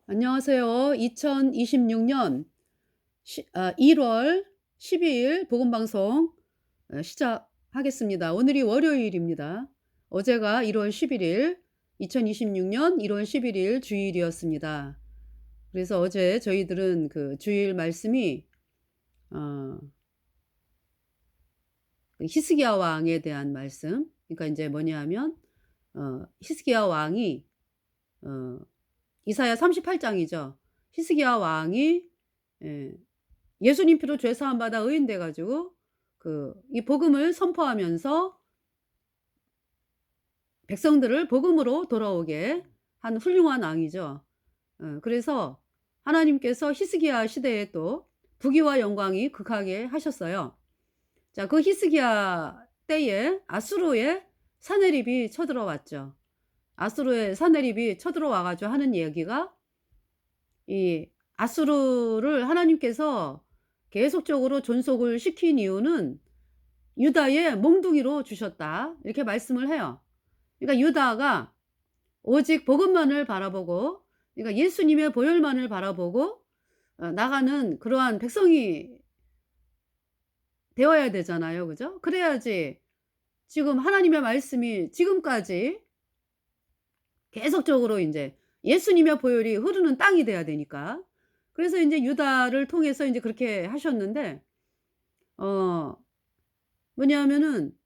안녕하세요. 2026년 1월 12일 복음방송 시작하겠습니다. 오늘이 월요일입니다. 어제가 1월 11일, 2026년 1월 11일 주일이었습니다. 그래서 어제 저희들은 그 주일 말씀이 어, 그 히스기야 왕에 대한 말씀. 그러니까 이제 뭐냐면 히스기야 왕이 어, 이사야 38장이죠. 히스기야 왕이 예, 예수님 피로 죄 사함 받아 의인 돼 가지고 이 복음을 선포하면서 백성들을 복음으로 돌아오게 한 훌륭한 왕이죠. 그래서 하나님께서 히스기야 시대에 또 부귀와 영광이 극하게 하셨어요. 자, 그 히스기야 때에 아수르의 사내립이 쳐들어왔죠. 아수르의 사내립이 쳐들어와 가지고 하는 이야기가, 이 아수르를 하나님께서 계속적으로 존속을 시킨 이유는 유다의 몽둥이로 주셨다, 이렇게 말씀을 해요. 그러니까 유다가 오직 복음만을 바라보고, 그러니까 예수님의 보혈만을 바라보고 나가는 그러한 백성이 되어야 되잖아요. 그죠? 그래야지 지금 하나님의 말씀이 지금까지 계속적으로 인제 예수님의 보혈이 흐르는 땅이 돼야 되니까. 그래서 인제 유다를 통해서 인제 그렇게 하셨는데, 어 뭐냐면은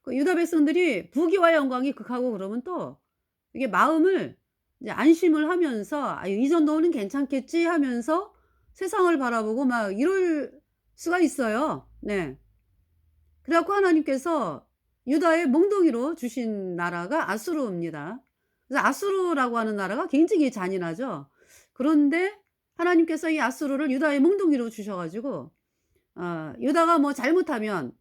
그 유다 백성들이 부귀와 영광이 극하고 그러면 또 이게 마음을 이제 안심을 하면서 '아 이 정도는 괜찮겠지.' 하면서 세상을 바라보고 막 이럴 수가 있어요. 네. 그래 갖고 하나님께서 유다의 몽둥이로 주신 나라가 아수르입니다. 그래서 아수르라고 하는 나라가 굉장히 잔인하죠. 그런데 하나님께서 이 아수르를 유다의 몽둥이로 주셔 가지고 유다가 뭐 잘못하면,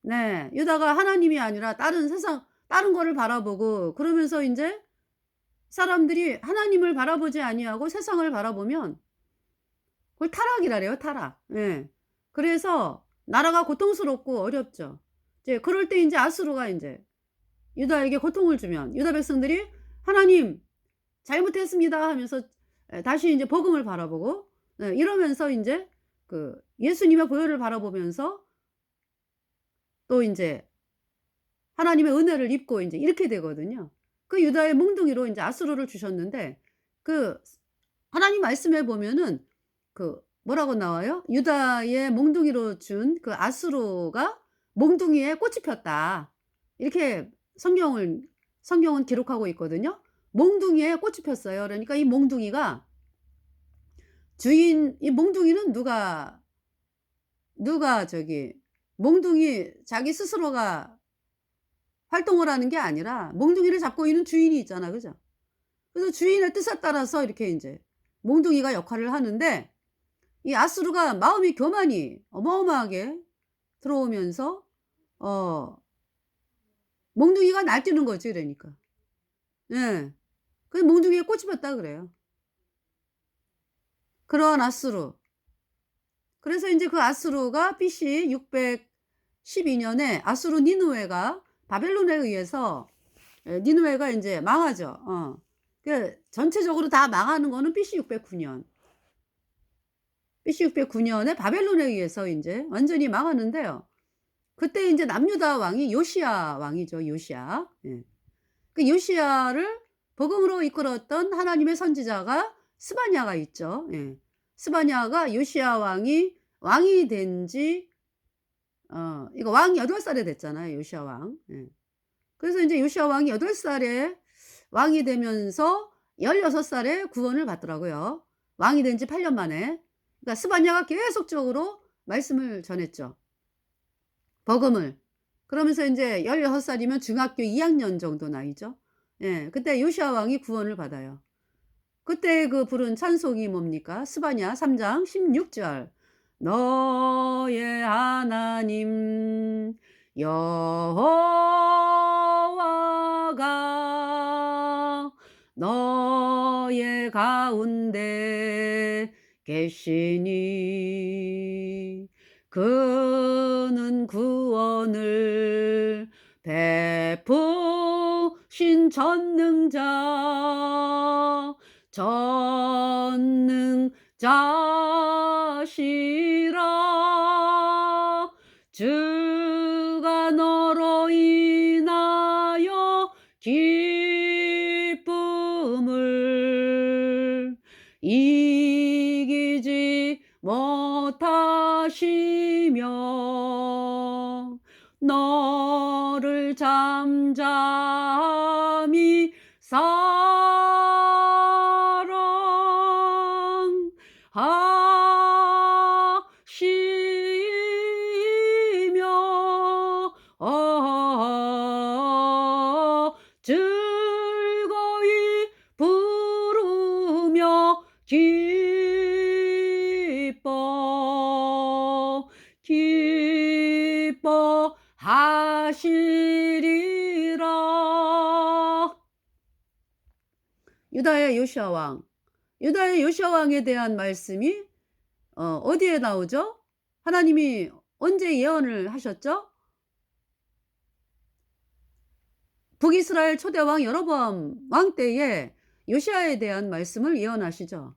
네, 유다가 하나님이 아니라 다른 세상 다른 거를 바라보고 그러면서 인제 사람들이 하나님을 바라보지 아니하고 세상을 바라보면 그걸 타락이라 그래요, 타락. 예. 그래서 나라가 고통스럽고 어렵죠. 이제 그럴 때 인제 아수르가 인제 유다에게 고통을 주면 유다 백성들이 "하나님 잘못했습니다." 하면서 다시 인제 복음을 바라보고, 이러면서 인제 예수님의 보혈을 바라보면서 또 인제 하나님의 은혜를 입고 인제 이렇게 되거든요. 그 유다의 몽둥이로 인제 아수르를 주셨는데, 그 하나님 말씀에 보면은 뭐라고 나와요? 유다의 몽둥이로 준 그 아수르가 몽둥이에 꽃이 폈다, 이렇게 성경은 기록하고 있거든요. 몽둥이에 꽃이 폈어요. 그러니까 이 몽둥이는 누가 저기 몽둥이 자기 스스로가 활동을 하는 게 아니라 몽둥이를 잡고 있는 주인이 있잖아. 그죠? 그래서 주인의 뜻에 따라서 이렇게 인제 몽둥이가 역할을 하는데, 이 아수르가 마음이 교만이 어마어마하게 들어오면서 어 몽둥이가 날뛰는 거지 그러니까. 예. 그 몽둥이에 꽃이 폈다 그래요. 그러한 아수르. 그래서 인제 그 아수르가 BC 612 년에 아수르 니느웨가 바벨론에 의해서, 니느웨가 인제 망하죠. 전체적으로 다 망하는 거는 BC 609 년. BC 609 년에 바벨론에 의해서 인제 완전히 망하는데요. 그때 인제 남유다 왕이 요시야 왕이죠, 요시야. 예. 그 요시야를 복음으로 이끌었던 하나님의 선지자가 스바냐가 있죠. 예. 스바냐가 요시야 왕이 된 지 이거 왕이 8 살에 됐잖아요, 요시야 왕. 예. 그래서 인제 요시야 왕이 8 살에 왕이 되면서 16 살에 구원을 받더라고요. 왕이 된 지 8년 만에. 그러니까 스바냐가 계속적으로 말씀을 전했죠, 복음을. 그러면서 인제 16 살이면 중학교 2 학년 정도 나이죠. 예. 그때 요시야 왕이 구원을 받아요. 그때 부른 찬송이 뭡니까? 스바냐 3장 16 절. 너의 하나님 여호와가 너의 가운데 계시니 그는 구원을 베푸신 전능자 전능자시라. 주가 너로 인하여 기쁨을 이기지 못하시며 너를 잠잠히 사랑하시며 즐거이 부르며 기뻐하시리라. 유다의 요시야 왕. 유다의 요시야 왕에 대한 말씀이 어디에 나오죠? 하나님이 언제 예언을 하셨죠? 북이스라엘 초대왕 여로보암 왕 때에 요시야에 대한 말씀을 예언하시죠.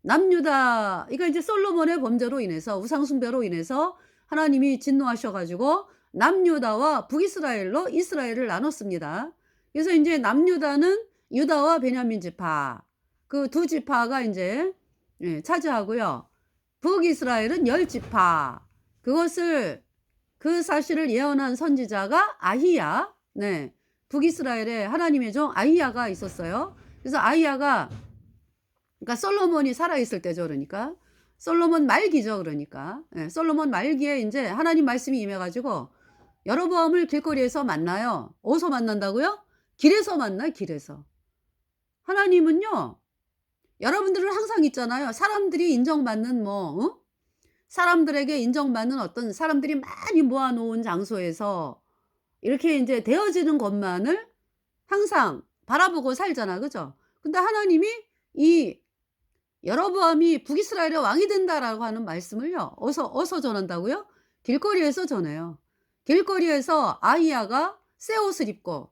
남유다, 이거 이제 솔로몬의 범죄로 인해서, 우상숭배로 인해서 하나님이 진노하셔 가지고 남유다와 북이스라엘로 이스라엘을 나눴습니다. 그래서 이제 남유다는 유다와 베냐민 지파, 그 두 지파가 이제 차지하고요. 북이스라엘은 10지파. 그것을, 그 사실을 예언한 선지자가 아히야. 네. 북이스라엘에 하나님의 종 아히야가 있었어요. 그래서 아히야가, 그러니까 솔로몬이 살아있을 때죠. 그러니까 솔로몬 말기죠. 그러니까 솔로몬 말기에 이제 하나님 말씀이 임해가지고 여로보암을 길거리에서 만나요. 어디서 만난다고요? 길에서 만나요. 길에서. 하나님은요, 여러분들은 항상 있잖아요. 사람들이 인정받는 사람들에게 인정받는 어떤 사람들이 많이 모아놓은 장소에서 이렇게 이제 되어지는 것만을 항상 바라보고 살잖아. 그죠? 근데 하나님이 이 여로보암이 북이스라엘의 왕이 된다라고 하는 말씀을요, 어디서 전한다고요? 길거리에서 전해요. 길거리에서 아히야가 새 옷을 입고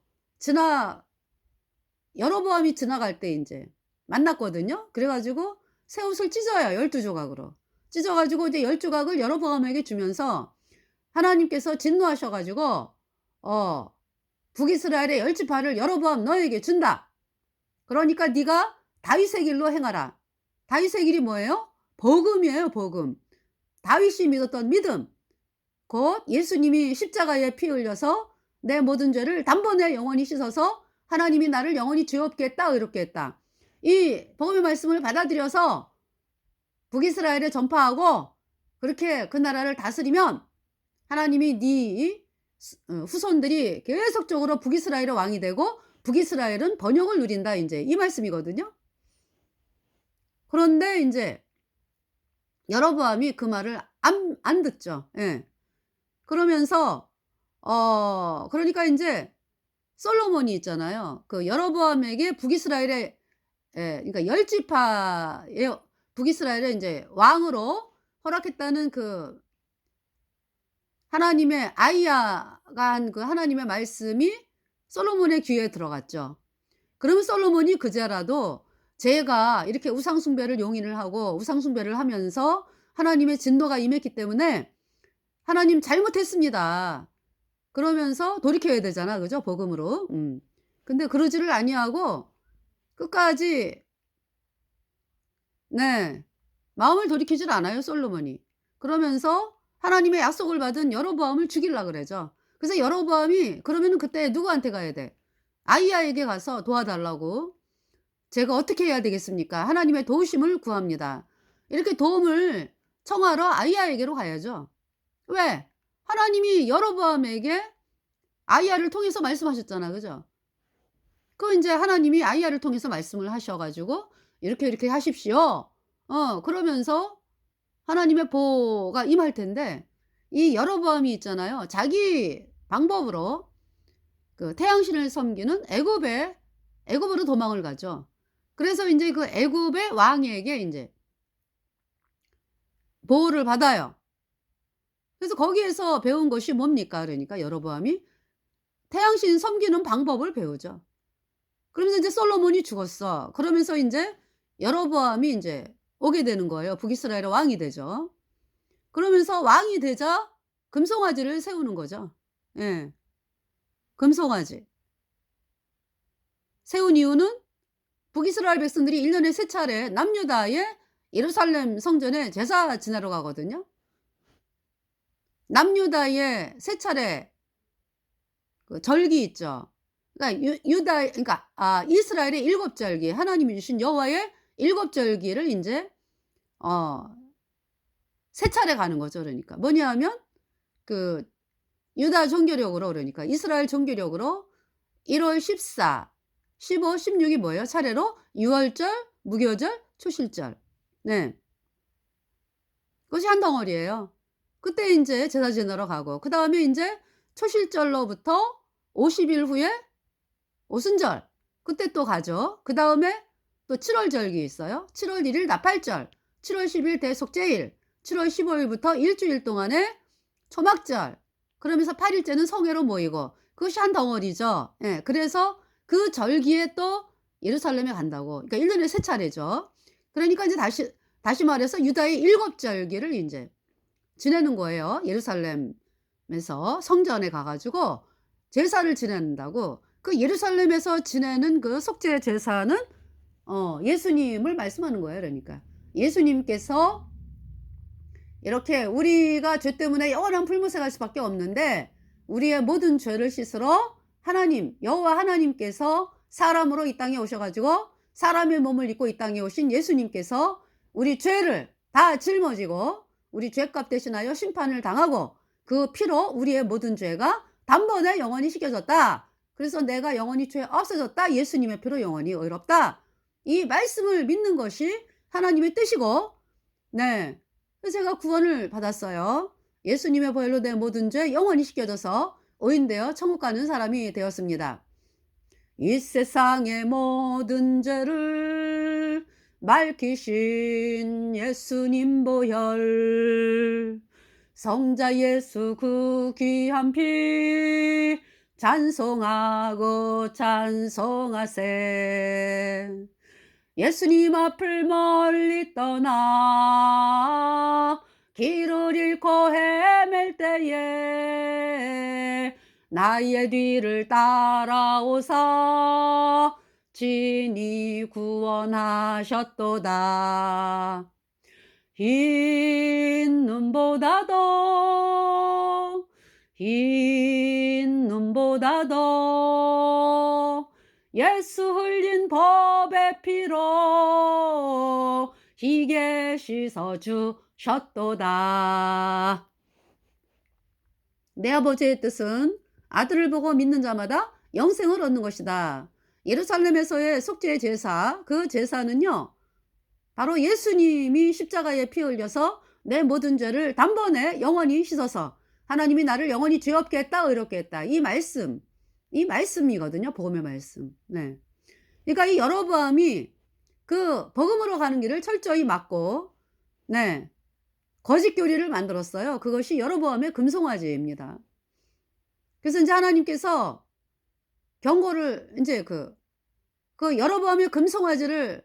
여로보암이 지나갈 때 이제 만났거든요. 그래가지고 새 옷을 찢어요. 12조각으로. 찢어가지고 이제 10조각을 여로보암에게 주면서 하나님께서 진노하셔가지고, 북이스라엘의 10지파를 여로보암 너에게 준다. 그러니까 네가 다윗의 길로 행하라. 다윗의 길이 뭐예요? 복음이에요. 복음. 다윗이 믿었던 믿음. 곧 예수님이 십자가에 피 흘려서 내 모든 죄를 단번에 영원히 씻어서 하나님이 나를 영원히 죄 없게 했다, 의롭게 했다. 이 복음의 말씀을 받아들여서 북이스라엘에 전파하고 그렇게 그 나라를 다스리면 하나님이 네 후손들이 계속적으로 북이스라엘의 왕이 되고 북이스라엘은 번영을 누린다. 이제 이 말씀이거든요. 그런데 이제 여로보암이 그 말을 안 듣죠. 예. 그러면서 그러니까 이제 솔로몬이 있잖아요. 그 여로보암에게 북이스라엘의, 그러니까 10지파의 북이스라엘의 이제 왕으로 허락했다는 그 하나님의 아히야가 한 그 하나님의 말씀이 솔로몬의 귀에 들어갔죠. 그러면 솔로몬이 그제라도 제가 이렇게 우상숭배를 용인을 하고 우상숭배를 하면서 하나님의 진노가 임했기 때문에 하나님 잘못했습니다. 그러면서 돌이켜야 되잖아. 그죠? 복음으로. 근데 그러지를 아니하고 끝까지 마음을 돌이키질 않아요. 솔로몬이. 그러면서 하나님의 약속을 받은 여로보암을 죽이려고 그러죠. 그래서 여로보암이 그러면은 그때 누구한테 가야 돼? 아히야에게 가서 도와달라고. 제가 어떻게 해야 되겠습니까? 하나님의 도우심을 구합니다. 이렇게 도움을 청하러 아히야에게로 가야죠. 왜? 하나님이 여로보암에게 아히야를 통해서 말씀하셨잖아. 그죠? 그 이제 하나님이 아히야를 통해서 말씀을 하셔가지고 이렇게 하십시오. 그러면서 하나님의 보호가 임할 텐데, 이 여로보암이 있잖아요. 자기 방법으로 그 태양신을 섬기는 애굽으로 도망을 가죠. 그래서 이제 그 애굽의 왕에게 이제 보호를 받아요. 그래서 거기에서 배운 것이 뭡니까? 그러니까 여로보암이 태양신 섬기는 방법을 배우죠. 그러면서 이제 솔로몬이 죽었어. 그러면서 이제 여로보암이 인제 오게 되는 거예요. 북이스라엘의 왕이 되죠. 그러면서 왕이 되자 금송아지를 세우는 거죠. 예. 금송아지. 세운 이유는 북이스라엘 백성들이 1 년에 3 차례 남유다의 예루살렘 성전에 제사 지내러 가거든요. 남유다의 3 차례 그 절기 있죠. 그러니까 유다 그러니까 이스라엘의 7 절기, 하나님이 주신 여호와의 7 절기를 인제 어 3 차례 가는 거죠. 그러니까 뭐냐 하면 그 유다 종교력으로, 그러니까 이스라엘 종교력으로 1월 14, 15, 16이 뭐예요? 차례로 유월절, 무교절, 초실절. 네. 그것이 한 덩어리예요. 그때 인제 제사 지내러 가고, 그다음에 인제 초실절로부터 50일 후에 오순절, 그때 또 가죠. 그다음에 또 7월 절기 있어요. 7월 1일 나팔절, 7월 10일 대속죄일, 7월 15 일부터 일 주일 동안에 초막절, 그러면서 8 일째는 성회로 모이고, 그것이 한 덩어리죠. 예. 그래서 그 절기에 또 예루살렘에 간다고. 그러니까 1 년에 3 차례죠. 그러니까 이제 다시 말해서 유다의 7 절기를 인제 지내는 거예요. 예루살렘에서 성전에 가 가지고 제사를 지낸다고. 그 예루살렘에서 지내는 그 속죄 제사는 예수님을 말씀하는 거예요. 그러니까 예수님께서 이렇게 우리가 죄 때문에 영원한 불못에 갈 수밖에 없는데, 우리의 모든 죄를 씻으러 하나님 여호와 하나님께서 사람으로 이 땅에 오셔 가지고 사람의 몸을 입고 이 땅에 오신 예수님께서 우리 죄를 다 짊어지고 우리 죄값 대신하여 심판을 당하고 그 피로 우리의 모든 죄가 단번에 영원히 씻겨졌다. 그래서 내가 영원히 죄 없어졌다. 예수님의 피로 영원히 의롭다. 이 말씀을 믿는 것이 하나님의 뜻이고, 네. 그래서 제가 구원을 받았어요. 예수님의 보혈로 내 모든 죄 영원히 씻겨져서 오인되어 천국 가는 사람이 되었습니다. 이 세상의 모든 죄를 밝히신 예수님 보혈, 성자 예수 그 귀한 피 찬송하고 찬송하세. 예수님 앞을 멀리 떠나 길을 잃고 헤맬 때에 나의 뒤를 따라오사 친히 구원하셨도다. 흰 눈보다도 예수 흘린 법의 피로 희게 씻어 주셨도다. 내 아버지의 뜻은 아들을 보고 믿는 자마다 영생을 얻는 것이다. 예루살렘에서의 속죄 제사, 그 제사는요, 바로 예수님이 십자가에 피 흘려서 내 모든 죄를 단번에 영원히 씻어서 하나님이 나를 영원히 죄 없게 했다, 의롭게 했다. 이 말씀이거든요. 복음의 말씀. 네. 그러니까 이 여로보암이 그 복음으로 가는 길을 철저히 막고, 네, 거짓 교리를 만들었어요. 그것이 여로보암의 금송아지입니다. 그래서 이제 하나님께서 경고를 이제 그 여로보암의 금송아지를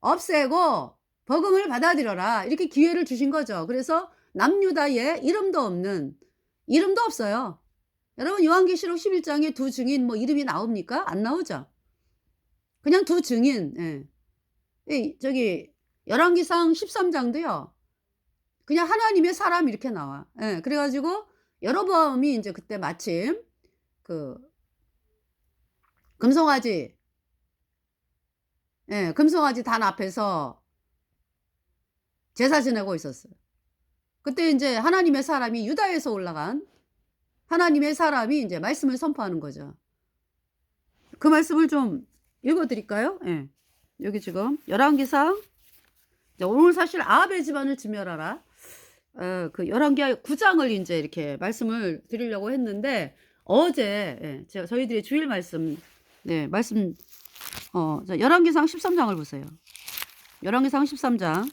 없애고 복음을 받아들여라, 이렇게 기회를 주신 거죠. 그래서 남유다에 이름도 없어요. 여러분 요한계시록 11장에 두 증인 뭐 이름이 나옵니까? 안 나오죠. 그냥 두 증인. 예. 저기 열왕기상 13장도요. 그냥 하나님의 사람 이렇게 나와. 예. 그래 가지고 여로보암이 인제 그때 마침 그 금송아지, 예, 금송아지 단 앞에서 제사 지내고 있었어요. 그때 인제 하나님의 사람이, 유다에서 올라간 하나님의 사람이 인제 말씀을 선포하는 거죠. 그 말씀을 좀 읽어 드릴까요? 예. 여기 지금 열왕기상, 오늘 사실 아합의 집안을 진멸하라. 그 열왕기 9장을 인제 이렇게 말씀을 드리려고 했는데, 어제, 예, 저희들의 주일 말씀, 네, 말씀, 자, 열왕기상 13장을 보세요. 열왕기상 13장.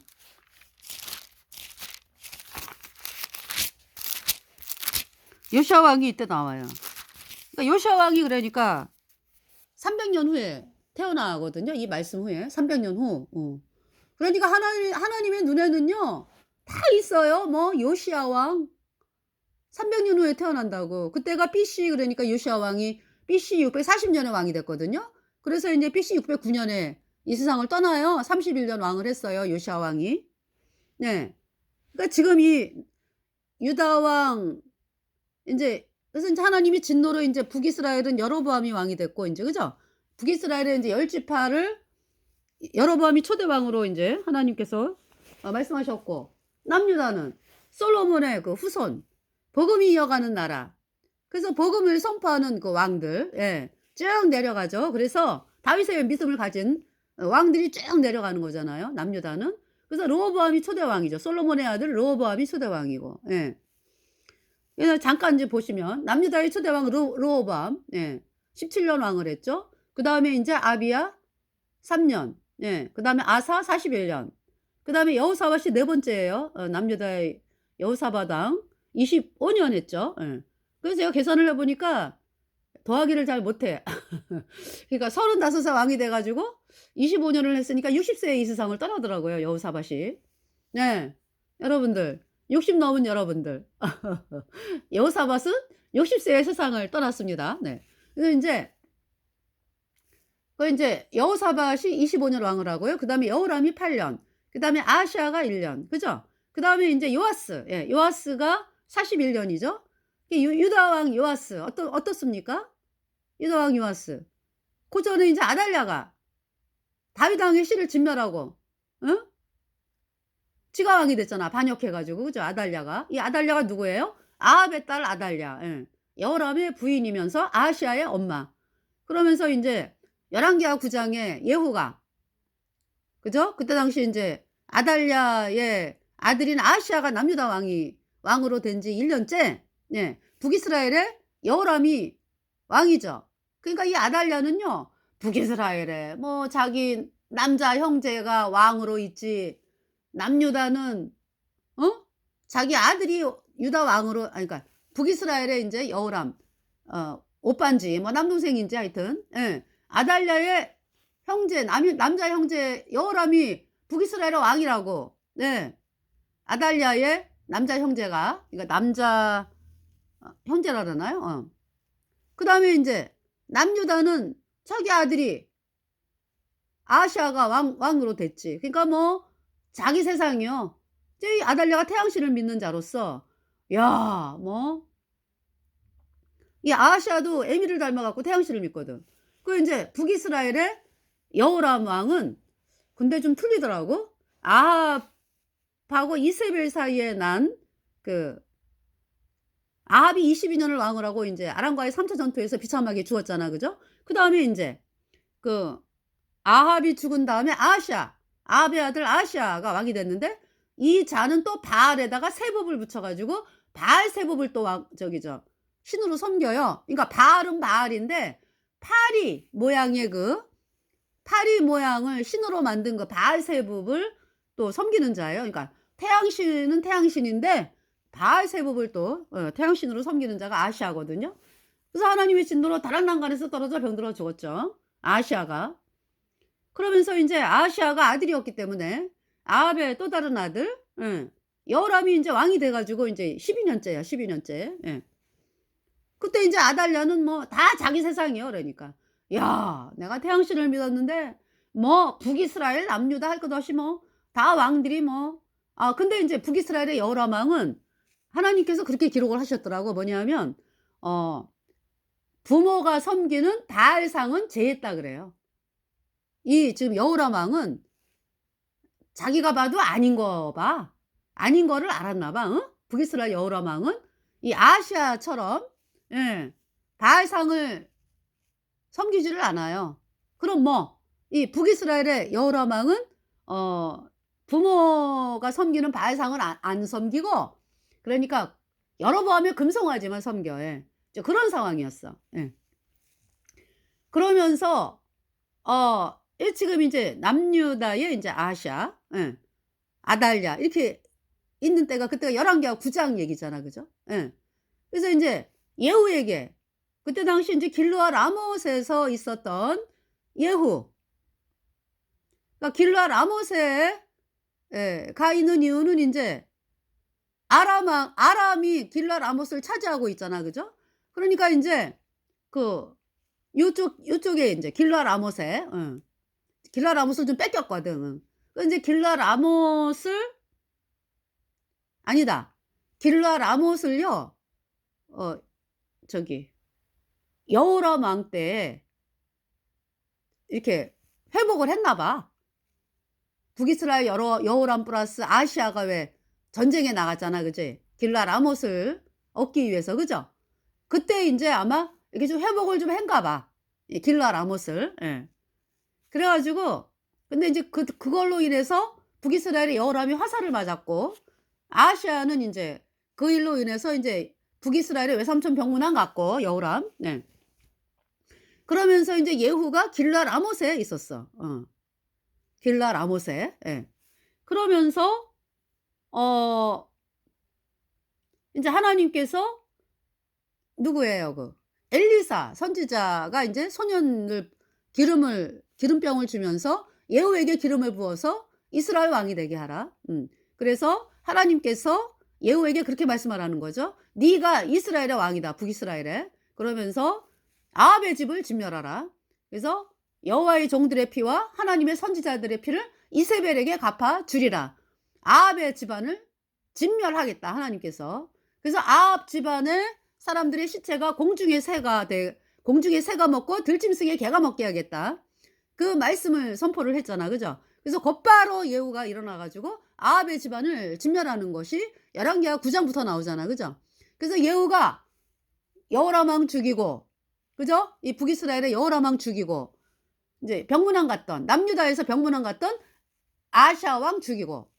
요시야 왕이 이때 나와요. 그러니까 요시야 왕이, 그러니까 300년 후에 태어나거든요. 이 말씀 후에 300년 후. 그러니까 하나님의 눈에는요 다 있어요. 뭐 요시야 왕 300년 후에 태어난다고. 그때가 BC, 그러니까 요시야 왕이 BC 640 년에 왕이 됐거든요. 그래서 인제 BC 609 년에 이 세상을 떠나요. 31년 왕을 했어요, 요시야 왕이. 네. 그러니까 지금 이 유다 왕 인제, 그래서 인제 하나님이 진노로 인제 북이스라엘은 여로보암이 왕이 됐고 인제, 그죠? 북이스라엘의 인제 열 지파를 여로보암이 초대 왕으로 인제 하나님께서 말씀하셨고, 남유다는 솔로몬의 그 후손, 복음이 이어가는 나라. 그래서 복음을 선포하는 그 왕들, 예, 쭉 내려가죠. 그래서 다윗의 믿음을 가진 왕들이 쭉 내려가는 거잖아요, 남유다는. 그래서 르호보암이 초대 왕이죠. 솔로몬의 아들 르호보암이 초대 왕이고. 예. 그래서 잠깐 이제 보시면 남유다의 초대 왕 르호보암, 예, 17년 왕을 했죠. 그다음에 인제 아비야 3년, 예, 그다음에 아사 41년, 그다음에 여호사밧이 네 번째예요. 남유다의 여호사밧 왕 25년 했죠. 예. 그래서 제가 계산을 해 보니까 더하기를 잘 못해. 그러니까 35세 왕이 돼 가지고 25년을 했으니까 60세에 이 세상을 떠나더라고요, 여호사밧이. 네. 여러분들 60 넘은 여러분들. 여호사밧은 60세에 세상을 떠났습니다. 네. 그래서 인제 인제 여호사밧이 25년 왕을 하고요. 그다음에 여호람이 8년, 그다음에 아하시아가 1년. 그죠? 그다음에 인제 요아스. 예, 요아스가 41 년이죠. 이 유다 왕 요아스 어떻습니까? 유다 왕 요아스. 그전에 인제 아달랴가 다윗 왕의 씨를 진멸하고, 응? 지가 왕이 됐잖아, 반역해 가지고. 그죠? 아달랴가. 이 아달랴가 누구예요? 아합의 딸 아달랴. 예. 여호람의 부인이면서 아하시아의 엄마. 그러면서 인제 열왕기하 9 장에 예후가, 그죠? 그때 당시 인제 아달랴의 아들인 아하시아가 남유다 왕으로 된 지 1 년째, 예, 북이스라엘의 여호람이 왕이죠. 그러니까 이 아달랴는요 북이스라엘에 뭐 자기 남자 형제가 왕으로 있지, 남유다는 자기 아들이 유다 왕으로, 아니 그러니까 북이스라엘의 인제 여호람 오빠인지 뭐 남동생인지 하여튼, 예, 아달랴의 형제, 남자 형제 여호람이 북이스라엘의 왕이라고. 네. 아달랴의 남자 형제가, 그러니까 남자 형제라 그러나요? 그다음에 인제 남유다는 자기 아들이 아하시아가 왕으로 됐지. 그러니까 뭐 자기 세상이요. 이제 이 아달랴가 태양신을 믿는 자로서, 야 뭐 이 아하시아도 에미를 닮아 갖고 태양신을 믿거든. 그 인제 북이스라엘의 여호람 왕은 근데 좀 틀리더라고. 아합하고 이세벨 사이에 난 그 아합이 22 년을 왕을 하고 인제 아람과의 3차 전투에서 비참하게 죽었잖아. 그죠? 그다음에 인제 그 아합이 죽은 다음에 아합의 아들 아하시아가 왕이 됐는데, 이 자는 또 바알에다가 세법을 붙여 가지고 바알 세법을 또 신으로 섬겨요. 그러니까 바알은 바알인데 파리 모양을 신으로 만든 그 바알 세법을 또 섬기는 자예요. 그러니까 태양신은 태양신인데 바알 세법을 또 태양신으로 섬기는 자가 아하시아거든요. 그래서 하나님의 진노로 다락난간에서 떨어져 병들어 죽었죠, 아하시아가. 그러면서 인제 아하시아가 아들이었기 때문에 아합의 또 다른 아들, 예, 여호람이 인제 왕이 돼 가지고 인제 12년째야, 12년째. 예. 그때 인제 아달랴는 뭐 다 자기 세상이요, 그러니까. 야 내가 태양신을 믿었는데 뭐 북이스라엘 남유다 할 것 없이 뭐 다 왕들이 뭐. 근데 인제 북이스라엘의 여호람 왕은 하나님께서 그렇게 기록을 하셨더라고. 뭐냐면 부모가 섬기는 바알상은 제했다 그래요. 이 지금 여호람 왕은 자기가 봐도 아닌 거를 알았나 봐. 응? 북이스라엘 여호람 왕은 이 아하시아처럼, 예, 바알상을 섬기지를 않아요. 그럼 뭐 이 북이스라엘의 여호람 왕은 부모가 섬기는 바알상을 안 섬기고, 그러니까 여로보암의 금송아지만 섬겨. 예. 그런 상황이었어. 예. 그러면서 지금 인제 남유다의 인제 아하시아, 예, 아달랴 이렇게 있는 때가, 그때가 열왕기하 9장 얘기잖아. 그죠? 예. 그래서 인제 예후에게 그때 당시 인제 길르앗 라못에서 있었던 예후. 그러니까 길라 라못에 가 있는 이유는 인제 아람이 길라 라못을 차지하고 있잖아. 그죠? 그러니까 인제 그 요쪽에 인제 길라 라못에 길라 라못을 좀 뺏겼거든. 그 인제 길라 라못을 아니다. 길라 라못을요. 어 저기 여호람 왕 때 이렇게 회복을 했나 봐. 북이스라엘 여호람 플러스 아시아가 왜 전쟁에 나갔잖아. 그지? 길라 라못을 얻기 위해서. 그죠? 그때 인제 아마 이렇게 좀 회복을 좀 했가 봐. 이 길라 라못을. 예. 그래 가지고 근데 인제 그걸로 인해서 북이스라엘의 여호람이 화살을 맞았고 아시아는 인제 그 일로 인해서 인제 북이스라엘의 외삼촌 병문안 갔고 여호람. 네. 그러면서 인제 예후가 길라 라못에 있었어. 길라 라못에. 예. 그러면서 어 인제 하나님께서 누구예요? 그 엘리사 선지자가 인제 소년을 기름병을 주면서 예후에게 기름을 부어서 이스라엘 왕이 되게 하라. 그래서 하나님께서 예후에게 그렇게 말씀을 하는 거죠. "네가 이스라엘의 왕이다, 북이스라엘에." 그러면서 "아합의 집을 진멸하라." 그래서 "여호와의 종들의 피와 하나님의 선지자들의 피를 이세벨에게 갚아 주리라." 아합의 집안을 진멸하겠다 하나님께서. 그래서 아합 집안의 사람들의 시체가 공중의 새가 먹고 들짐승의 개가 먹게 하겠다. 그 말씀을 선포를 했잖아. 그죠? 그래서 곧바로 예후가 일어나 가지고 아합의 집안을 진멸하는 것이 열왕기하 9 장부터 나오잖아. 그죠? 그래서 예후가 여호람 왕 죽이고 그죠? 이 북이스라엘의 여호람 왕 죽이고 인제 병문안 갔던 남유다에서 병문안 갔던 아샤 왕 죽이고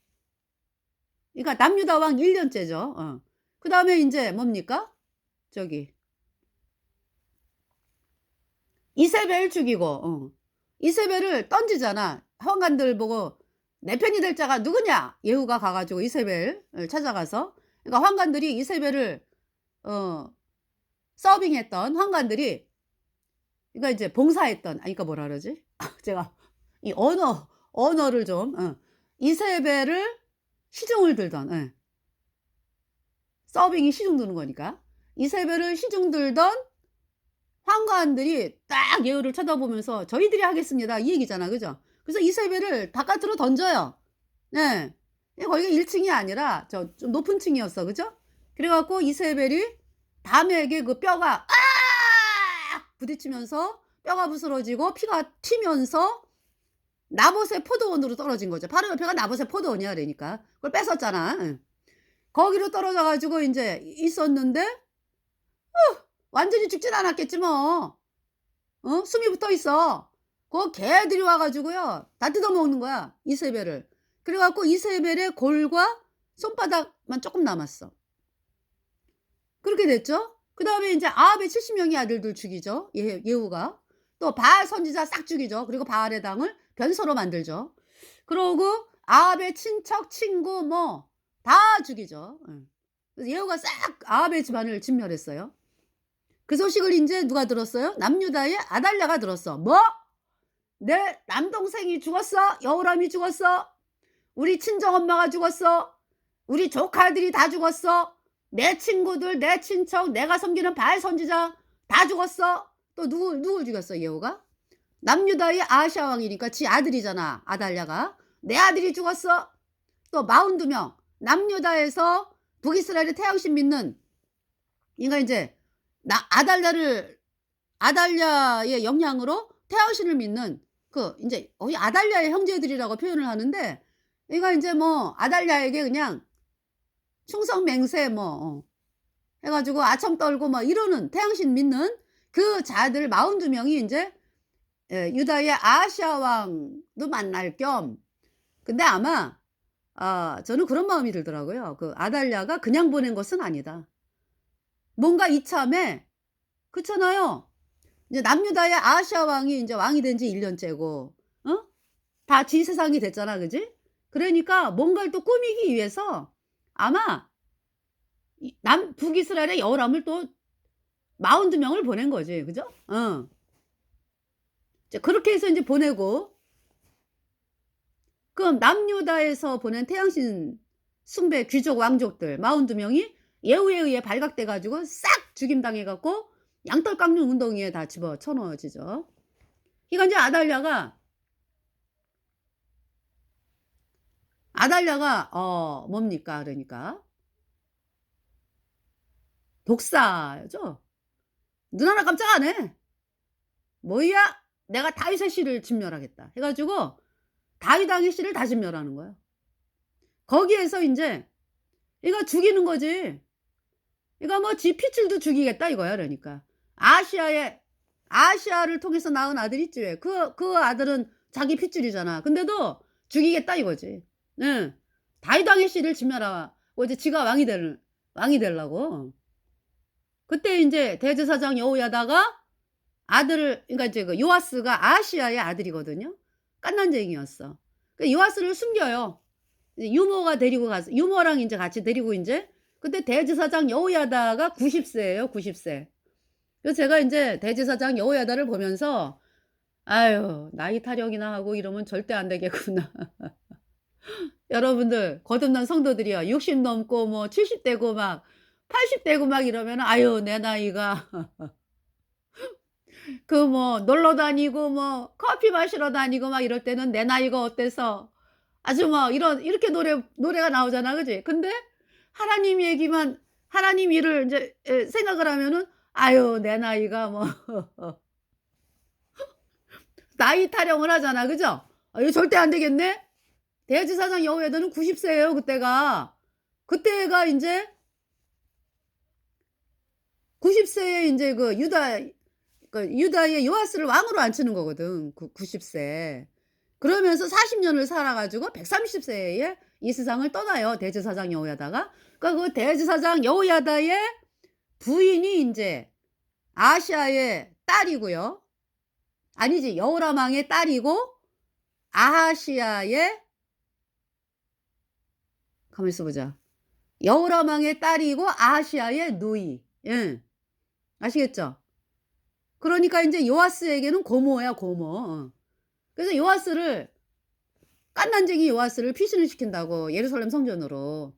그러니까 남유다 왕 1 년째죠. 그다음에 인제 뭡니까? 저기 이세벨 죽이고 이세벨을 던지잖아. 하원관들 보고 "내 편이 될 자가 누구냐?" 예후가 가 가지고 이세벨을 찾아가서 그러니까 환관들이 이세벨을 어 서빙했던 환관들이 그러니까 이제 봉사했던 그러니까 뭐라 그러지? 제가 이 언어를 좀 이세벨을 시중을 들던 서빙이 시중 드는 거니까. 이세벨을 시중 들던 환관들이 딱 예후를 쳐다보면서 "저희들이 하겠습니다." 이 얘기잖아. 그죠? 그래서 이세벨을 바깥으로 던져요. 네. 거기가 1 층이 아니라 좀 높은 층이었어. 그죠? 그래 갖고 이세벨이 담에게 그 뼈가 부딪히면서 뼈가 부스러지고 피가 튀면서 나봇의 포도원으로 떨어진 거죠. 바로 옆에가 나봇의 포도원이야 그러니까. 그걸 뺏었잖아. 거기로 떨어져 가지고 인제 있었는데 완전히 죽진 않았겠지 뭐. 숨이 붙어 있어. 그 개들이 와 가지고요. 다 뜯어먹는 거야 이세벨을. 그래 갖고 이세벨의 골과 손바닥만 쪼끔 남았어. 그렇게 됐죠. 그다음에 인제 아합의 70 명의 아들들 죽이죠 예후가. 또 바알 선지자 싹 죽이죠. 그리고 바알의 당을 변소로 만들죠. 그러고 아합의 친척, 친구 뭐 다 죽이죠. 그래서 예후가 싹 아합의 집안을 진멸했어요. 그 소식을 인제 누가 들었어요? 남유다의 아달랴가 들었어. "뭐? 내 남동생이 죽었어. 여호람이 죽었어. 우리 친정엄마가 죽었어. 우리 조카들이 다 죽었어. 내 친구들, 내 친척, 내가 섬기는 바알 선지자 다 죽었어." 또 누굴 죽였어 예후가? 남유다의 아하시아 왕이니까 지 아들이잖아 아달랴가. "내 아들이 죽었어." 또 42 명 남유다에서 북이스라엘의 태양신 믿는 그러니까 인제 아달랴의 영향으로 태양신을 믿는 그 인제 거의 아달랴의 형제들이라고 표현을 하는데 얘가 인제 뭐 아달랴에게 그냥 충성맹세 뭐 해 가지고 아첨 떨고 막 이러는 태양신 믿는 그 자들 42 명이 인제 유다의 아하시아 왕도 만날 겸 근데 아마 저는 그런 마음이 들더라고요. 그 아달랴가 그냥 보낸 것은 아니다. 뭔가 이참에 그렇잖아요. 이제 남유다의 아하시아 왕이 인제 왕이 된 지 1 년째고 다 지 세상이 됐잖아. 그지? 그러니까 뭔가를 또 꾸미기 위해서 아마 이 북이스라엘의 여호람을 또 42 명을 보낸 거지. 그죠? 이제 그렇게 해서 인제 보내고, 그럼 남유다에서 보낸 태양신 숭배 귀족 왕족들 42 명이 예후에 의해 발각돼 가지고 싹 죽임당해 갖고 양털 깎는 웅덩이에 다 집어쳐 넣어지죠. 그러니까 인제 아달랴가 뭡니까 그러니까 독사죠. 눈 하나 깜짝 안 해. "뭐야? 내가 다윗의 씨를 진멸하겠다." 해 가지고 다윗 왕의 씨를 다 진멸하는 거예요. 거기에서 인제 이거 죽이는 거지. 이거 뭐 지 핏줄도 죽이겠다 이거야 그러니까. 아시아를 통해서 낳은 아들 있지 왜. 그 아들은 자기 핏줄이잖아. 근데도 죽이겠다 이거지. 예. 다윗 왕의 씨를 진멸하고 이제 지가 왕이 되려고. 그때 인제 대제사장 여호야다가 아들을, 그러니까 이제 그 요아스가 아하시아의 아들이거든요. 갓난쟁이였어. 그 요아스를 숨겨요. 이제 유모가 데리고 가서 유모랑 인제 같이 데리고 인제, 그때 대제사장 여호야다가 90 세예요, 90 세. 그래서 제가 인제 대제사장 여호야다를 보면서 '아유 나이 타령이나 하고 이러면 절대 안 되겠구나.' 여러분들 거듭난 성도들이요, 60 넘고 뭐 70 되고 막 80 되고 막 이러면은 '아유 내 나이가' 그 뭐 놀러 다니고 뭐 커피 마시러 다니고 막 이럴 때는 '내 나이가 어때서' 아주 뭐 이렇게 노래가 나오잖아. 그지? 근데 하나님 얘기만, 하나님 일을 인제 생각을 하면은 '아유 내 나이가 뭐' 나이 타령을 하잖아. 그죠? 이거 절대 안 되겠네. 대제사장 여호야다는 90 세예요 그때가. 그때가 인제 90 세에 인제 유다의 요아스를 왕으로 앉히는 거거든. 90 세. 그러면서 40 년을 살아 가지고 130 세에 이 세상을 떠나요, 대제사장 여호야다가. 그러니까 그 대제사장 여호야다의 부인이 인제 아하시아의 딸이고요. 아니지, 여호람 왕의 딸이고 아하시아의, 가만히 있어 보자. 여호람 왕의 딸이고 아하시아의 누이. 예. 아시겠죠? 그러니까 인제 요아스에게는 고모야, 고모. 그래서 갓난쟁이 요아스를 피신을 시킨다고, 예루살렘 성전으로.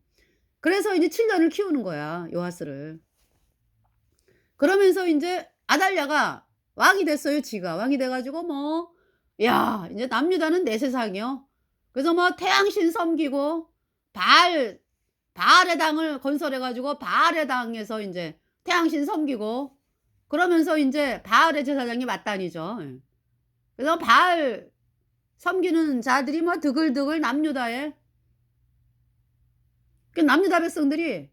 그래서 이제 7 년을 키우는 거야, 요아스를. 그러면서 인제 아달랴가 왕이 됐어요, 지가. 왕이 돼 가지고 뭐 야 인제 남유다는 내 세상이요. 그래서 뭐 태양신 섬기고 바알의 당을 건설해 가지고 바알의 당에서 인제 태양신 섬기고, 그러면서 인제 바알의 제사장이 마따니죠. 예. 그래서 바알 섬기는 자들이 뭐 드글드글 남유다에. 그 남유다 백성들이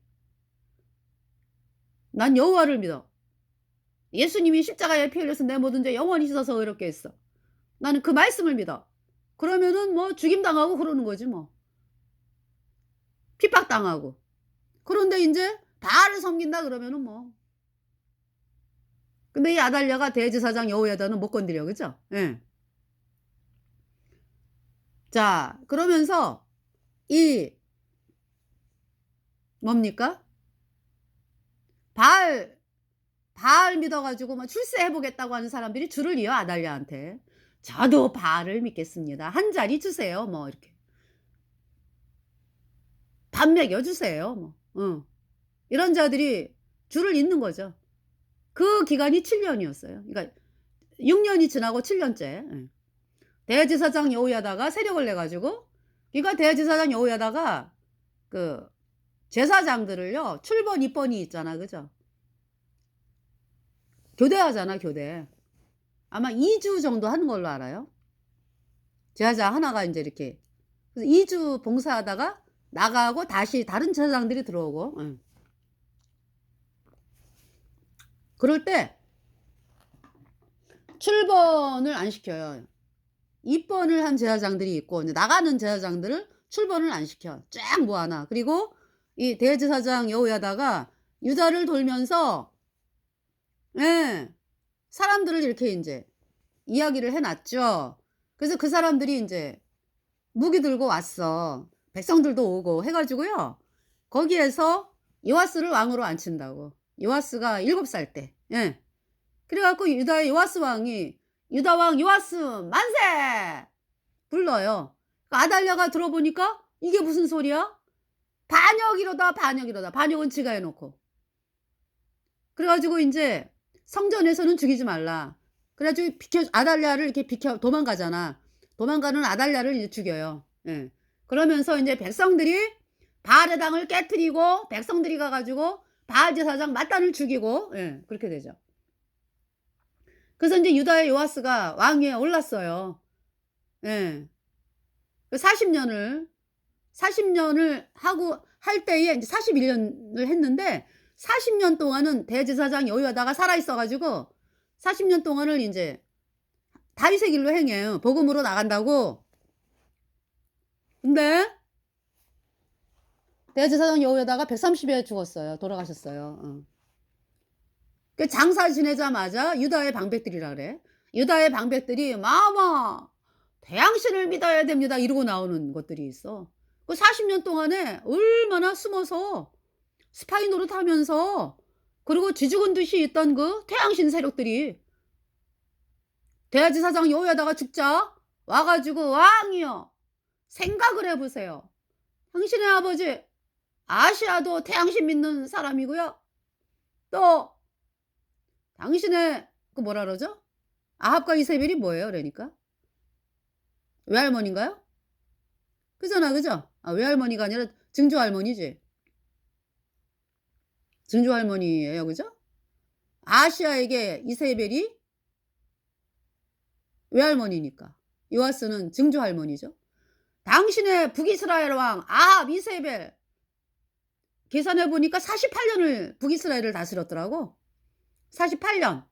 "난 여호와를 믿어. 예수님이 십자가에 피 흘려서 내 모든 죄 영원히 씻어서 의롭게 했어. 나는 그 말씀을 믿어." 그러면은 뭐 죽임당하고 그러는 거지 뭐. 핍박당하고. 그런데 인제 바알을 섬긴다 그러면은 뭐. 근데 이 아달랴가 대제사장 여호야다는 못 건드려. 그죠? 예. 자, 그러면서 이 뭡니까? 바알 믿어 가지고 막 출세해 보겠다고 하는 사람들이 줄을 이어 아달랴한테. "저도 바알을 믿겠습니다. 한 자리 주세요." 뭐 이렇게. "밥 먹여 주세요." 뭐. 이런 자들이 줄을 잇는 거죠. 그 기간이 7 년이었어요. 그러니까 6 년이 지나고 7 년째. 예. 대제사장 여호야다가 세력을 내 가지고, 그러니까 대제사장 여호야다가 그 제사장들을요, 출번 입번이 있잖아. 그죠? 교대하잖아, 교대. 아마 2주 정도 하는 걸로 알아요. 제사장 하나가 인제 이렇게. 그래서 2주 봉사하다가 나가고 다시 다른 제사장들이 들어오고. 예. 그럴 때 출번을 안 시켜요. 입번을 한 제사장들이 있고 인제 나가는 제사장들을 출번을 안 시켜. 쫙 모아 놔. 그리고 이 대제사장 여호야다가 유다를 돌면서, 예, 사람들을 이렇게 인제 이야기를 해 놨죠. 그래서 그 사람들이 인제 무기 들고 왔어. 백성들도 오고 해 가지고요. 거기에서 요아스를 왕으로 앉힌다고. 요아스가 7살 때. 예. 그래 갖고 유다의 요아스 왕이 유다 왕 요아스 만세! 불러요. 그 아달랴가 들어보니까 이게 무슨 소리야? 반역이로다, 반역이로다. 반역은 지가 해 놓고. 그래 가지고 인제 성전에서는 죽이지 말라. 그래 가지고 아달랴를 이렇게 도망가잖아. 도망가는 아달랴를 이제 죽여요. 예. 그러면서 인제 백성들이 바알의 당을 깨트리고 백성들이 가 가지고 바알 제사장 mat단을 죽이고, 예, 그렇게 되죠. 그래서 인제 유다의 요아스가 왕위에 올랐어요. 예. 그 40년을 하고 할 때에 인제 41년을 했는데 40년 동안은 대제사장 여호야다가 살아 있어 가지고 40년 동안을 인제 다윗의 길로 행해요. 복음으로 나간다고. 근데 대제사장 여호야다가 130에 죽었어요. 돌아가셨어요. 그 장사 지내자마자 유다의 방백들이라 그래. 유다의 방백들이 "마마 태양신을 믿어야 됩니다." 이러고 나오는 것들이 있어. 그 40년 동안에 얼마나 숨어서 스파이 노릇하면서, 그리고 쥐죽은 듯이 있던 그 태양신 세력들이 대제사장 여호야다가 죽자 와 가지고 "왕이여 생각을 해 보세요. 당신의 아버지 아시아도 태양신 믿는 사람이고요. 또 당신의 그 뭐라 그러죠? 아합과 이세벨이 뭐예요 그러니까? 외할머니인가요? 그잖아, 그죠? 아, 외할머니가 아니라 증조할머니지. 증조할머니예요. 그죠? 아시아에게 이세벨이 외할머니니까. 요아스는 증조할머니죠. 당신의 북이스라엘 왕 아합, 이세벨 계산해 보니까 48년을 북이스라엘을 다스렸더라고. 48년.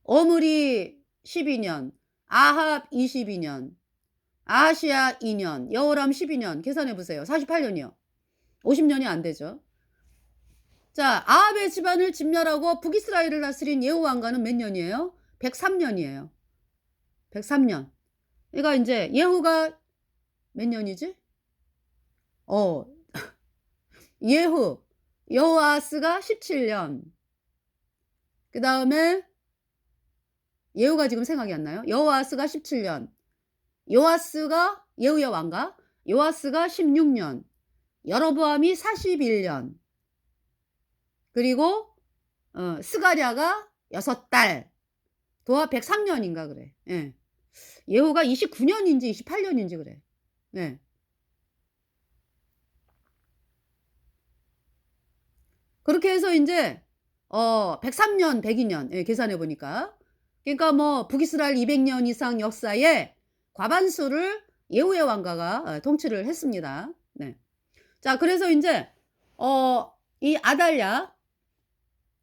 오므리 12년, 아합 22년, 아하시야 2년, 여호람 12년. 계산해 보세요. 48년이요. 50년이 안 되죠. 자, 아합의 집안을 진멸하고 북이스라엘을 다스린 예후 왕가는 몇 년이에요? 103년이에요. 103년. 그러니까 인제 예후가 몇 년이지? 예후, 여호아스가 17년. 그다음에 예후가 지금 생각이 안 나요. 여호아스가 17년. 요아스가 예후의 왕가. 요아스가 16년. 여로보암이 41년. 그리고 스가랴가 6달. 도합 103년인가 그래. 예. 예후가 29년인지 28년인지 그래. 예. 그렇게 해서 인제 103년, 102년, 예, 계산해 보니까. 그러니까 뭐 북이스라엘 200년 이상 역사에 과반수를 예후의 왕가가 통치를 했습니다. 네. 자, 그래서 인제 이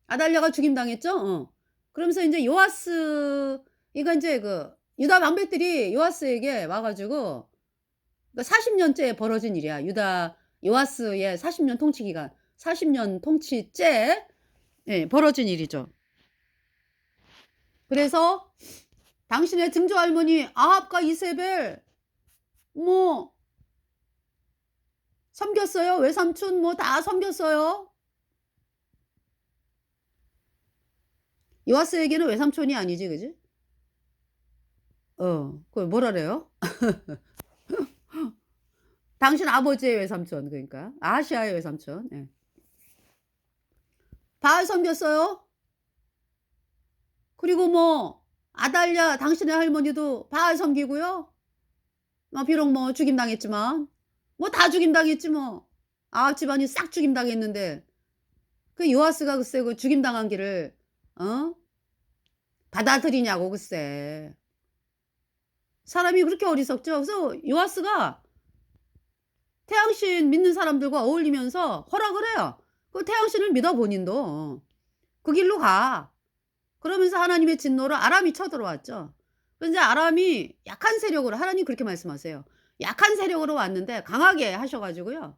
아달랴가 죽임당했죠. 그러면서 인제 요아스, 이거 인제 그 유다 방백들이 요아스에게 와 가지고, 그러니까 40년째 벌어진 일이야. 요아스의 40년 통치 기간, 40년 통치째, 예, 벌어진 일이죠. 그래서 당신의 증조할머니 아합과 이세벨 뭐 섬겼어요. 외삼촌 뭐 다 섬겼어요. 요아스에게는 외삼촌이 아니지, 그지? 그걸 뭐라 그래요? 당신 아버지의 외삼촌, 그러니까 아하시아의 외삼촌. 예. 바알 섬겼어요. 그리고 뭐 아달랴 당신의 할머니도 바알 섬기고요. 비록 뭐 죽임당했지만 뭐 다 죽임당했지 뭐. 아합 집안이 싹 죽임당했는데 그 요아스가 글쎄 그 죽임당한 길을 받아들이냐고 글쎄. 사람이 그렇게 어리석죠. 그래서 요아스가 태양신 믿는 사람들과 어울리면서 허락을 해요. 그 태양신을 믿어 본인도. 그 길로 가. 그러면서 하나님의 진노로 아람이 쳐들어왔죠. 그런데 아람이 약한 세력으로, 하나님 그렇게 말씀하세요. 약한 세력으로 왔는데 강하게 하셔 가지고요.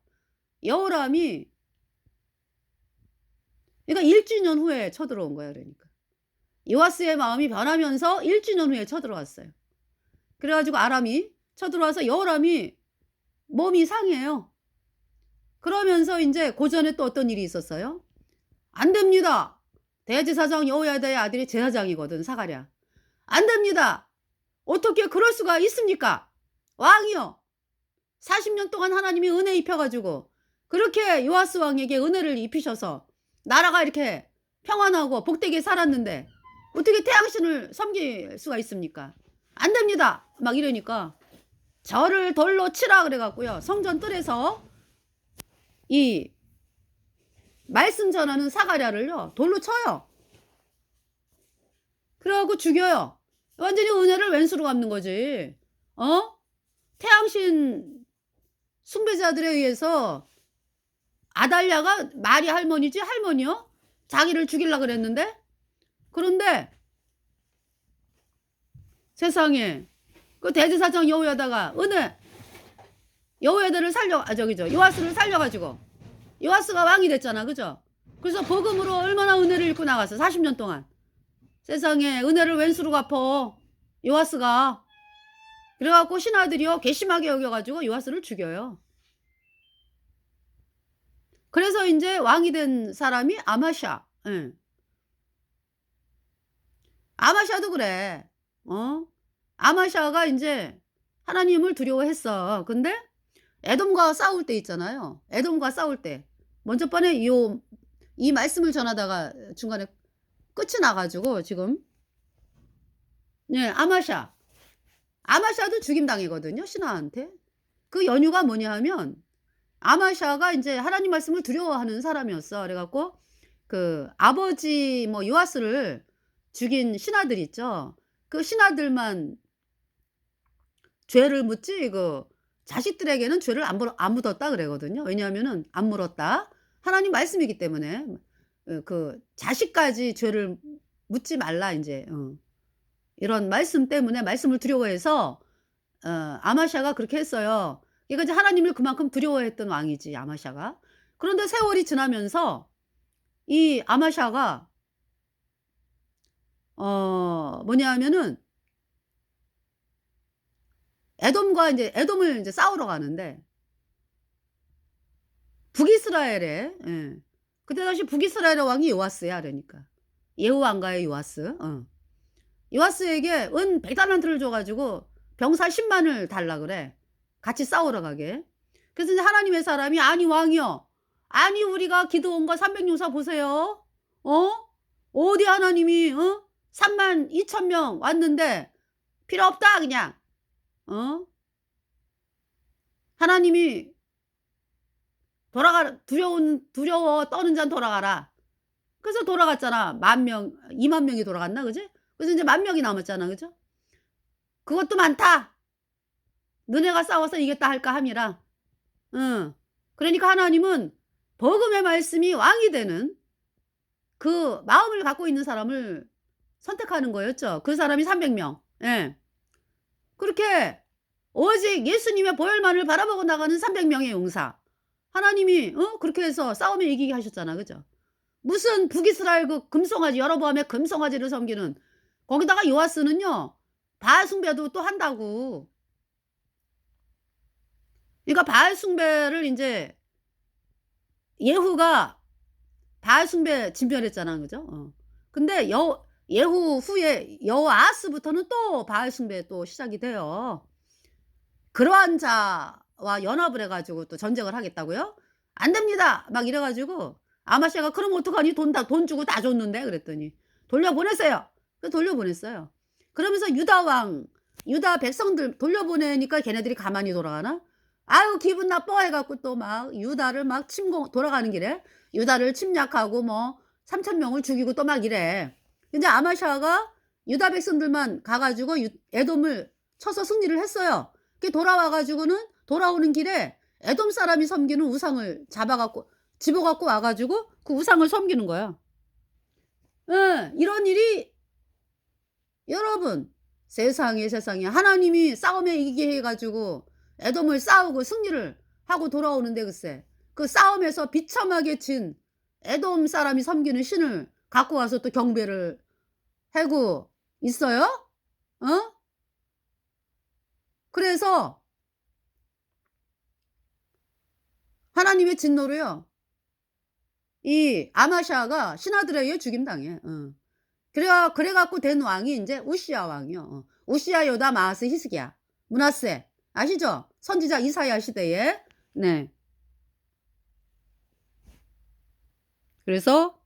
여호람이, 그러니까 1주년 후에 쳐들어온 거예요 그러니까. 요아스의 마음이 변하면서 1주년 후에 쳐들어왔어요. 그래 가지고 아람이 쳐들어와서 여호람이 몸이 상해요. 그러면서 인제 고전에 또 어떤 일이 있었어요? "안 됩니다. 대제사장 여호야다의 아들이 제사장이거든, 사가랴. 안 됩니다. 어떻게 그럴 수가 있습니까? 왕이요. 40년 동안 하나님이 은혜 입혀 가지고 그렇게 요아스 왕에게 은혜를 입히셔서 나라가 이렇게 평안하고 복되게 살았는데 어떻게 태양신을 섬길 수가 있습니까? 안 됩니다. 막 이러니까 저를 돌로 치라 그래 갖고요. 성전 뜰에서 이 말씀 전하는 사가랴를요. 돌로 쳐요. 그래 갖고 죽여요. 완전히 은혜를 왼수로 갚는 거지. 어? 태양신 숭배자들에 의해서 아달랴가 말이 할머니지 할머니요? 자기를 죽이려고 그랬는데 그런데 세상에 그 대제사장 여호야다가 여호야다를 요아스를 살려가지고 요아스가 왕이 됐잖아. 그죠? 그래서 복음으로 얼마나 은혜를 입고 나갔어. 40년 동안. 세상에 은혜를 왼수로 갚어 요아스가. 그래갖고 신하들이요 괘씸하게 여겨가지고 요아스를 죽여요. 그래서 이제 왕이 된 사람이 아마샤. 예. 아마샤도 그래. 아마샤가 이제 하나님을 두려워했어. 근데 에돔과 싸울 때 있잖아요. 에돔과 싸울 때 먼저 번에 이 말씀을 전하다가 중간에 끝이 나가지고 지금 아마샤도 죽임당이거든요. 신하한테. 그 연유가 뭐냐 하면 아마샤가 이제 하나님 말씀을 두려워하는 사람이었어. 그래갖고 그 아버지 요아스를 죽인 신하들 있죠. 그 신하들만 죄를 묻지 그 자식들에게는 죄를 안 묻었다 그러거든요. 왜냐하면은 안 물었다. 하나님 말씀이기 때문에 그 자식까지 죄를 묻지 말라 이제 이런 말씀 때문에 말씀을 두려워해서 아마샤가 그렇게 했어요. 그러니까 이제 하나님을 그만큼 두려워했던 왕이지 아마샤가. 그런데 세월이 지나면서 이 아마샤가 뭐냐 하면은 에돔을 이제 싸우러 가는데 북이스라엘에 그때 당시 북이스라엘의 왕이 요아스야. 그러니까 예후 왕가의 요아스. 요아스에게 은 100달란트를 줘 가지고 병사 10만을 달라 그래. 같이 싸우러 가게. 그래서 이제 하나님의 사람이 아니 왕이여. 아니 우리가 기드온과 300용사 보세요. 어디 하나님이 32,000명 왔는데 필요 없다 그냥. 하나님이 두려워 떠는 자는 돌아가라. 그래서 돌아갔잖아. 10,000명, 20,000명이 돌아갔나 그지? 그래서 이제 10,000명이 남았잖아. 그죠? 그것도 많다. 너네가 싸워서 이겼다 할까 함이라. 그러니까 하나님은 복음의 말씀이 왕이 되는 그 마음을 갖고 있는 사람을 선택하는 거였죠. 그 사람이 300명. 예. 그렇게 오직 예수님의 보혈만을 바라보고 나가는 300명의 용사. 하나님이 그렇게 해서 싸움에 이기게 하셨잖아. 그죠? 무슨 북이스라엘 그 금송아지 여로보암의 금송아지를 섬기는 거기다가 요아스는요. 바알 숭배도 또 한다고. 그러니까 바알 숭배를 이제 예후가 바알 숭배 진멸했잖아. 그죠? 근데 예후 후에 여호아스부터는 또 바알 숭배 또 시작이 돼요. 그러한 자와 연합을 해가지고 또 전쟁을 하겠다고요? 안 됩니다. 막 이래가지고 아마샤가 그럼 어떡하니? 돈 주고 다 줬는데 그랬더니 돌려보냈어요. 그래서 돌려보냈어요. 그러면서 유다 백성들 돌려보내니까 걔네들이 가만히 돌아가나? 아유 기분 나빠 해갖고 또 막 유다를 막 돌아가는 길에 유다를 침략하고 3,000명을 죽이고 또 막 이래. 이제 아마샤가 유다 백성들만 가가지고 에돔을 쳐서 승리를 했어요. 돌아와가지고는 돌아오는 길에 에돔 사람이 섬기는 우상을 집어갖고 와가지고 그 우상을 섬기는 거야. 이런 일이 여러분 세상에 하나님이 싸움에 이기게 해가지고 에돔을 싸우고 승리를 하고 돌아오는데 글쎄 그 싸움에서 비참하게 진 에돔 사람이 섬기는 신을 갖고 와서 또 경배를 하고 있어요? 그래서 하나님의 진노로요. 이 아마샤가 신하들에 의해 죽임당해. 그래갖고 된 왕이 이제 우시야 왕이요. 우시야 요다 마하스 히스기야. 므낫세. 아시죠? 선지자 이사야 시대에. 네. 그래서